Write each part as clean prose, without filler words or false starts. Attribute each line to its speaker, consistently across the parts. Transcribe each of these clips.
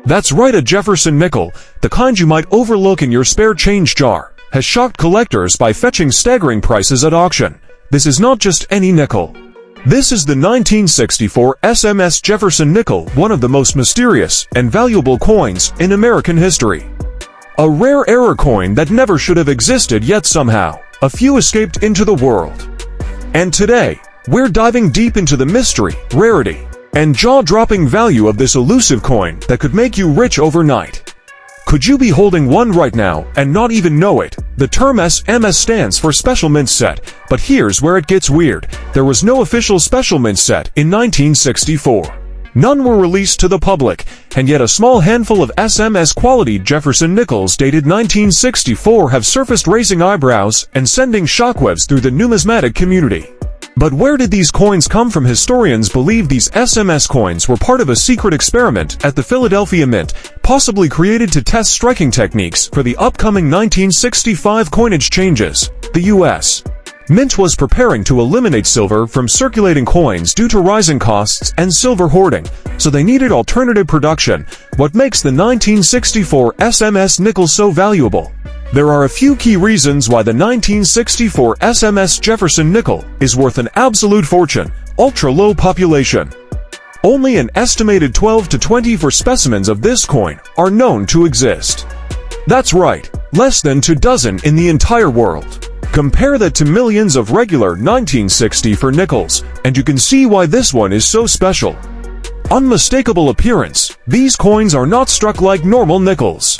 Speaker 1: That's right, a Jefferson nickel, the kind you might overlook in your spare change jar, has shocked collectors by fetching staggering prices at auction. This is not just any nickel. This is the 1964 SMS Jefferson Nickel, one of the most mysterious and valuable coins in American history. A rare error coin that never should have existed, yet somehow a few escaped into the world. And today, we're diving deep into the mystery, rarity, and jaw-dropping value of this elusive coin that could make you rich overnight. Could you be holding one right now and not even know it? The term SMS stands for Special Mint Set, but here's where it gets weird. There was no official Special Mint Set in 1964. None were released to the public, and yet a small handful of SMS-quality Jefferson Nickels dated 1964 have surfaced, raising eyebrows and sending shockwaves through the numismatic community. But where did these coins come from? Historians believe these SMS coins were part of a secret experiment at the Philadelphia Mint, possibly created to test striking techniques for the upcoming 1965 coinage changes. The U.S. Mint was preparing to eliminate silver from circulating coins due to rising costs and silver hoarding, so they needed alternative production. What makes the 1964 SMS nickel so valuable? There are a few key reasons why the 1964 SMS Jefferson Nickel is worth an absolute fortune. Ultra-low population. Only an estimated 12 to 24 specimens of this coin are known to exist. That's right, less than 2 dozen in the entire world. Compare that to millions of regular 1964 nickels, and you can see why this one is so special. Unmistakable appearance. These coins are not struck like normal nickels.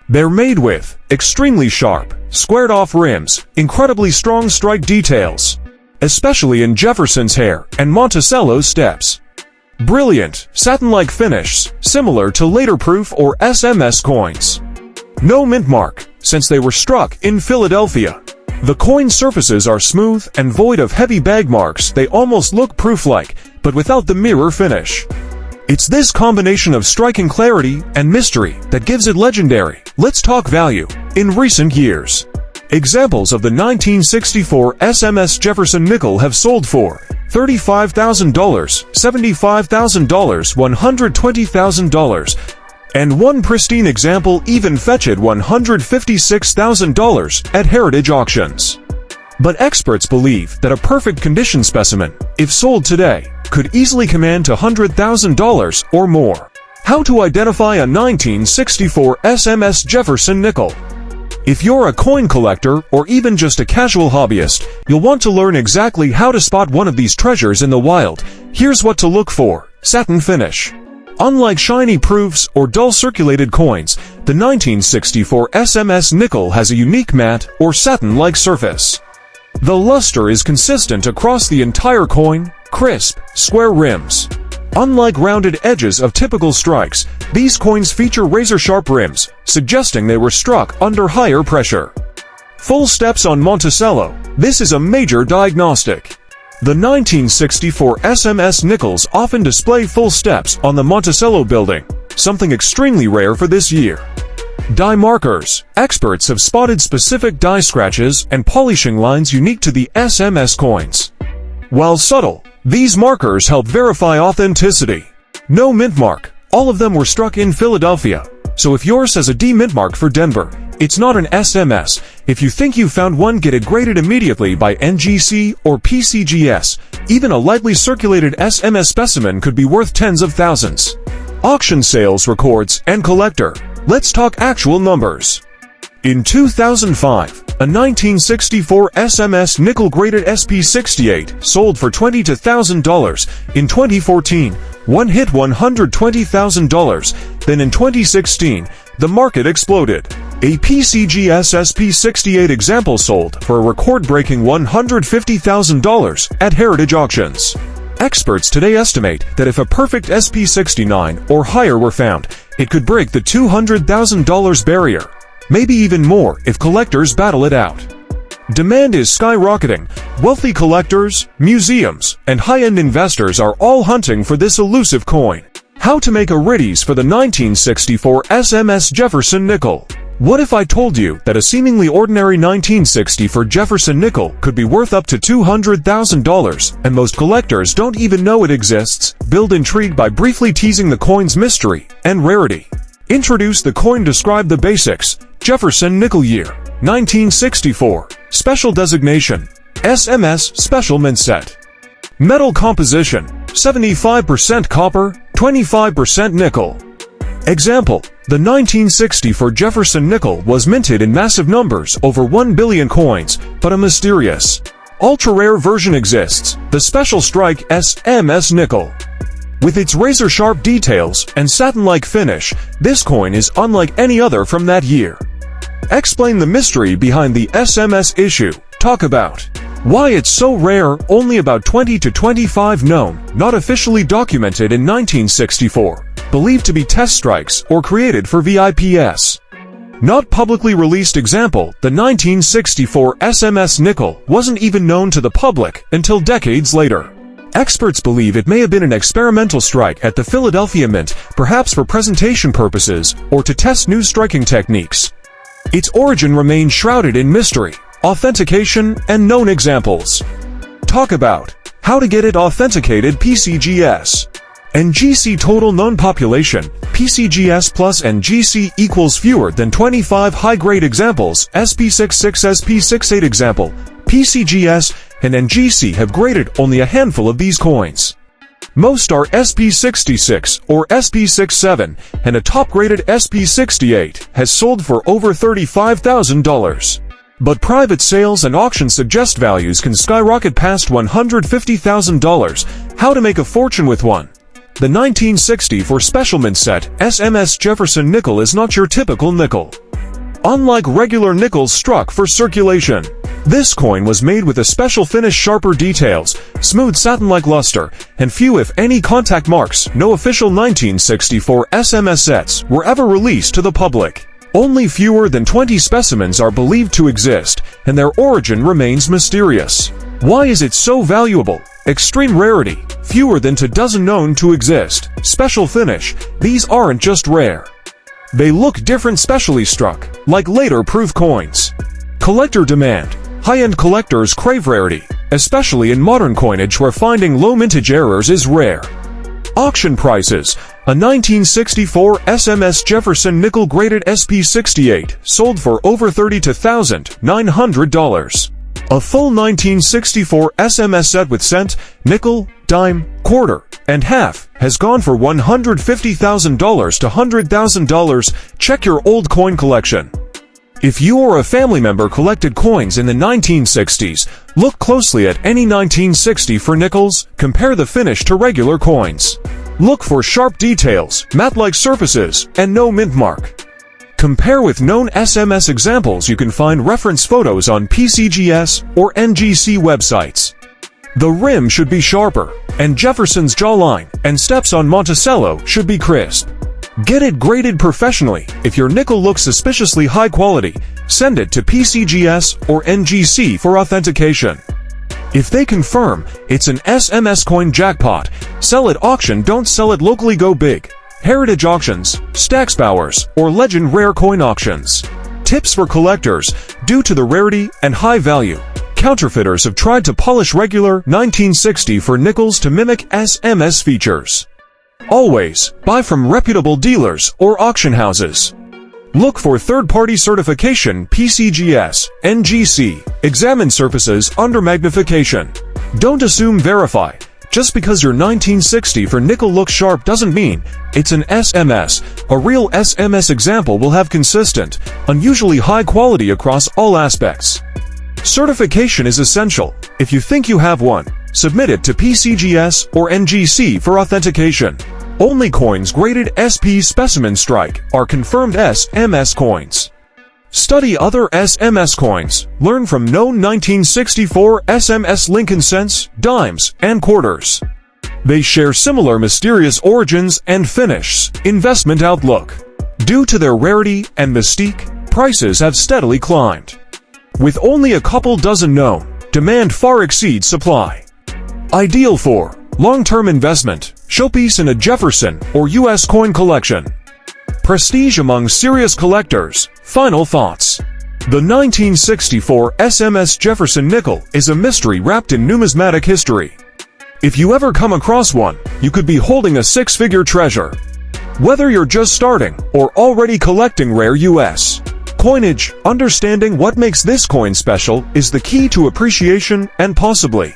Speaker 1: They're made with extremely sharp, squared-off rims, incredibly strong strike details, especially in Jefferson's hair and Monticello's steps. Brilliant, satin-like finish, similar to later proof or SMS coins. No mint mark, since they were struck in Philadelphia. The coin surfaces are smooth and void of heavy bag marks. They almost look proof-like, but without the mirror finish. It's this combination of striking clarity and mystery that gives it legendary. Let's talk value. In recent years, examples of the 1964 SMS Jefferson Nickel have sold for $35,000, $75,000, $120,000, and one pristine example even fetched $156,000 at heritage auctions. But experts believe that a perfect condition specimen, if sold today, could easily command $100,000 or more. How to identify a 1964 SMS Jefferson Nickel? If you're a coin collector or even just a casual hobbyist, you'll want to learn exactly how to spot one of these treasures in the wild. Here's what to look for. Satin finish. Unlike shiny proofs or dull circulated coins, the 1964 SMS Nickel has a unique matte or satin-like surface. The luster is consistent across the entire coin, crisp, square rims. Unlike rounded edges of typical strikes, these coins feature razor-sharp rims, suggesting they were struck under higher pressure. Full steps on Monticello. This is a major diagnostic. The 1964 SMS Nickels often display full steps on the Monticello building, something extremely rare for this year. Die markers. Experts have spotted specific die scratches and polishing lines unique to the SMS coins. While subtle, these markers help verify authenticity. No mint mark. All of them were struck in Philadelphia, so if yours has a D mint mark for Denver, it's not an SMS. If you think you found one, get it graded immediately by NGC or PCGS. Even a lightly circulated SMS specimen could be worth tens of thousands. Auction sales records and collector. Let's talk actual numbers. In 2005, a 1964 SMS nickel graded SP68 sold for $22,000. In 2014, one hit $120,000. Then in 2016, the market exploded. A PCGS SP68 example sold for a record-breaking $150,000 at heritage auctions. Experts today estimate that if a perfect SP69 or higher were found, it could break the $200,000 barrier. Maybe even more if collectors battle it out. Demand is skyrocketing. Wealthy collectors, museums, and high-end investors are all hunting for this elusive coin. How to make a riddies for the 1964 SMS Jefferson Nickel? What if I told you that a seemingly ordinary 1964 Jefferson Nickel could be worth up to $200,000, and most collectors don't even know it exists? Build intrigue by briefly teasing the coin's mystery and rarity. Introduce the coin. Describe the basics. Jefferson Nickel. Year 1964. Special designation SMS Special Mint Set. Metal composition 75% copper, 25% nickel. Example: the 1964 Jefferson Nickel was minted in massive numbers, over 1 billion coins, but a mysterious, ultra-rare version exists, the Special Strike SMS Nickel. With its razor-sharp details and satin-like finish, this coin is unlike any other from that year. Explain the mystery behind the SMS issue. Talk about why it's so rare. Only about 20 to 25 known, not officially documented in 1964, believed to be test strikes or created for VIPs. Not publicly released. Example: the 1964 SMS Nickel wasn't even known to the public until decades later. Experts believe it may have been an experimental strike at the Philadelphia Mint, perhaps for presentation purposes or to test new striking techniques. Its origin remains shrouded in mystery, authentication, and known examples. Talk about how to get it authenticated. PCGS. NGC. Total known population. PCGS plus NGC equals fewer than 25 high-grade examples. SP66, SP68. Example: PCGS and NGC have graded only a handful of these coins. Most are SP66 or SP67, and a top-graded SP68 has sold for over $35,000. But private sales and auctions suggest values can skyrocket past $150,000. How to make a fortune with one. The 1964 Special Mint Set SMS Jefferson Nickel is not your typical nickel. Unlike regular nickels struck for circulation, this coin was made with a special finish, sharper details, smooth satin-like luster, and few if any contact marks. No official 1964 SMS sets were ever released to the public. Only fewer than 20 specimens are believed to exist, and their origin remains mysterious. Why is it so valuable? Extreme rarity, fewer than 2 dozen known to exist. Special finish, these aren't just rare. They look different, specially struck, like later proof coins. Collector demand. High-end collectors crave rarity, especially in modern coinage where finding low mintage errors is rare. Auction prices. A 1964 SMS Jefferson Nickel graded SP68 sold for over $32,900. A full 1964 SMS set with cent, nickel, dime, quarter, and half has gone for $150,000 to $100,000. Check your old coin collection. If you or a family member collected coins in the 1960s, look closely at any 1964 nickels. Compare the finish to regular coins. Look for sharp details, matte-like surfaces, and no mint mark. Compare with known SMS examples. You can find reference photos on PCGS or NGC websites. The rim should be sharper, and Jefferson's jawline and steps on Monticello should be crisp. Get it graded professionally. If your nickel looks suspiciously high quality, send it to PCGS or NGC for authentication. If they confirm it's an SMS coin, jackpot. Sell at auction. Don't sell it locally. Go big. Heritage auctions, Stacksbowers, or Legend Rare Coin auctions. Tips for collectors. Due to the rarity and high value, counterfeiters have tried to polish regular 1964 nickels to mimic SMS features. Always buy from reputable dealers or auction houses. Look for third-party certification. PCGS, NGC. Examine surfaces under magnification. Don't assume, verify. Just because your 1964 nickel looks sharp doesn't mean it's an SMS. A real SMS example will have consistent, unusually high quality across all aspects. Certification is essential. If you think you have one, submit it to PCGS or NGC for authentication. Only coins graded SP Specimen Strike are confirmed SMS coins. Study other SMS coins. Learn from known 1964 SMS Lincoln cents, dimes, and quarters. They share similar mysterious origins and finish. Investment outlook. Due to their rarity and mystique, prices have steadily climbed. With only a couple dozen known, demand far exceeds supply. Ideal for long-term investment, showpiece in a Jefferson or U.S. coin collection. Prestige among serious collectors. Final thoughts. The 1964 SMS Jefferson Nickel is a mystery wrapped in numismatic history. If you ever come across one, you could be holding a six-figure treasure. Whether you're just starting or already collecting rare US coinage, understanding what makes this coin special is the key to appreciation and possibly